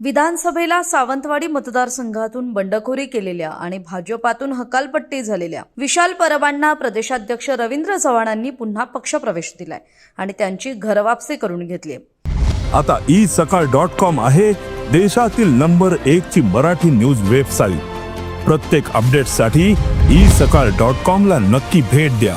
विधानसभेला सावंतवाडी मतदारसंघातून बंडखोरी केलेल्या आणि भाजपातून हकालपट्टी झालेल्या विशाल परबांना प्रदेशाध्यक्ष रवींद्र चव्हाणांनी पुन्हा पक्षप्रवेश दिलाय आणि त्यांची घरवापसी करून घेतली। आता isakal.com आहे देशातील नंबर 1 ची मराठी न्यूज वेबसाईट। प्रत्येक अपडेटसाठी isakal.com ला नक्की भेट द्या।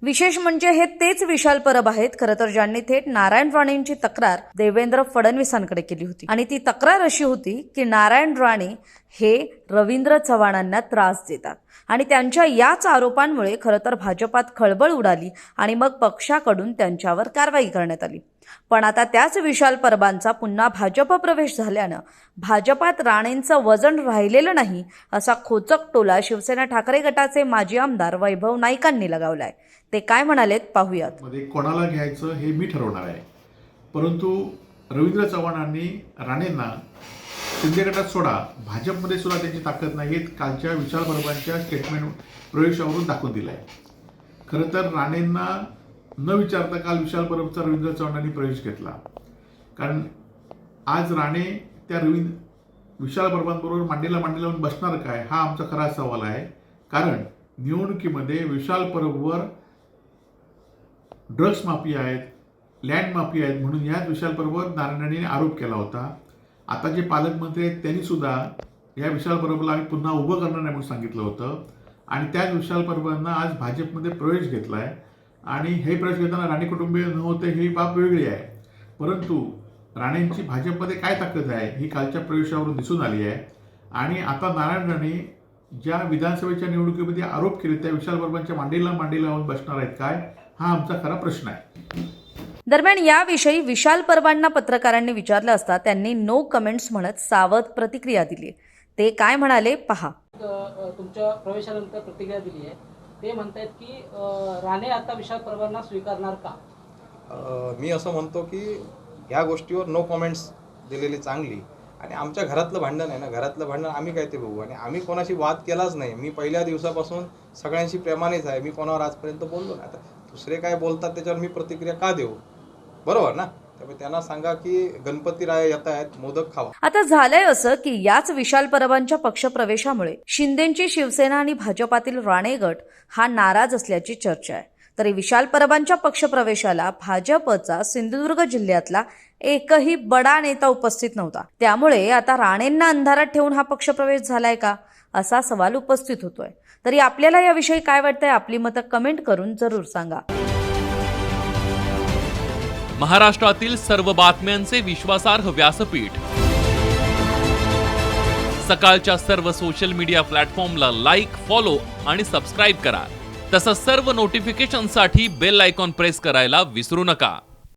विशेष म्हणजे हे तेच विशाल परब आहेत खरं तर ज्यांनी थेट नारायण राणेंची तक्रार देवेंद्र फडणवीसांकडे केली होती आणि ती तक्रार अशी होती की नारायण राणे हे रवींद्र चव्हाणांना त्रास देतात आणि त्यांच्या याच आरोपांमुळे खरं तर भाजपात खळबळ उडाली आणि मग पक्षाकडून त्यांच्यावर कारवाई करण्यात आली। पण आता त्याच विशाल परबांचा पुन्हा भाजप प्रवेश झाल्यानं भाजपात राणेंचं वजन राहिलेलं नाही असा खोचक टोला शिवसेना ठाकरे गटाचे माजी आमदार वैभव नाईकांनी लगावलाय। ते काय म्हणालेत पाहूयात। मध्ये कोणाला घ्यायचं हे मी ठरवणार आहे, परंतु रवींद्र चव्हाणांनी राणेंना शिंदे गटात सोडा, भाजपमध्ये सुद्धा त्यांची ताकद नाही हे कालच्या विशाल परबांच्या स्टेटमेंट प्रवेशावरून दाखवून दिलं आहे। खरं तर राणेंना न विचारता काल विशाल परबचा रवींद्र चव्हाणांनी प्रवेश घेतला, कारण आज राणे त्या विशाल परबांबरोबर मांडीला मांडी लावून बसणार काय हा आमचा खरा सवाल आहे। कारण निवडणुकीमध्ये विशाल परबवर ड्रग्स माफिया आहेत, लँड माफिया आहेत म्हणून याच विशाल परबवर नारायण राणेंनी आरोप केला होता। आता जे पालकमंत्री आहेत त्यांनी सुद्धा या विशाल परबला आम्ही पुन्हा उभं करणार नाही म्हणून सांगितलं होतं आणि त्याच विशाल परबांना आज भाजपमध्ये प्रवेश घेतला आहे आणि हे प्रवेश घेताना राणे कुटुंबीय नव्हते ही बाब वेगळी आहे, परंतु राणेंची भाजपमध्ये काय ताकद आहे ही कालच्या प्रवेशावरून दिसून आली आहे। आणि आता नारायण राणे ज्या विधानसभेच्या निवडणुकीमध्ये आरोप केले त्या विशाल परबांच्या मांडीला मांडी लावून बसणार आहेत काय हा आमचा खरा प्रश्न आहे। दरम्यान याविषयी विशाल परबांना पत्रकारांनी विचारलं असता त्यांनी नो कमेंट्स म्हणत सावध प्रतिक्रिया दिली। ते काय म्हणाले पहा। तुमच्या प्रवेशानंतर प्रतिक्रिया दिली आहे, ते म्हणतात की राणे आता विशाल परबांना स्वीकारणार का? मी असं म्हणतो की या गोष्टीवर नो कमेंट्स दिलेली चांगली आणि आमच्या घरातलं भांडण आहे ना, घरातलं भांडण आम्ही काय ते बघू आणि आम्ही कोणाशी वाद केलाच नाही। मी पहिल्या दिवसापासून सगळ्यांशी प्रेमानेच आहे, मी कोणावर आजपर्यंत बोललो नाही। आता दुसरे काय बोलतात त्याच्यावर मी प्रतिक्रिया का देऊ, बरोबर ना? त्यामुळे त्यांना सांगा की गणपती राय येत आहेत, मोदक खावा। आता झालंय असं की याच विशाल परबांच्या पक्षप्रवेशामुळे शिंदेची शिवसेना आणि भाजपातील राणे गट हा नाराज असल्याची चर्चा आहे। तरी विशाल परबांच्या पक्षप्रवेशाला भाजपचा सिंधुदुर्ग जिल्ह्यातला एकही बडा नेता उपस्थित नव्हता, त्यामुळे आता राणेंना अंधारात ठेवून हा पक्षप्रवेश झालाय का असा सवाल उपस्थित होतोय। तरी आपल्याला याविषयी काय वाटतंय आपली मतं कमेंट करून जरूर सांगा। महाराष्ट्रातील सर्व बातम्यांचे विश्वासार्ह व्यासपीठ सकाळच्या सर्व सोशल मीडिया प्लॅटफॉर्मला लाईक, फॉलो आणि सबस्क्राईब करा। तसंच सर्व नोटिफिकेशनसाठी बेल आयकॉन प्रेस करायला विसरू नका।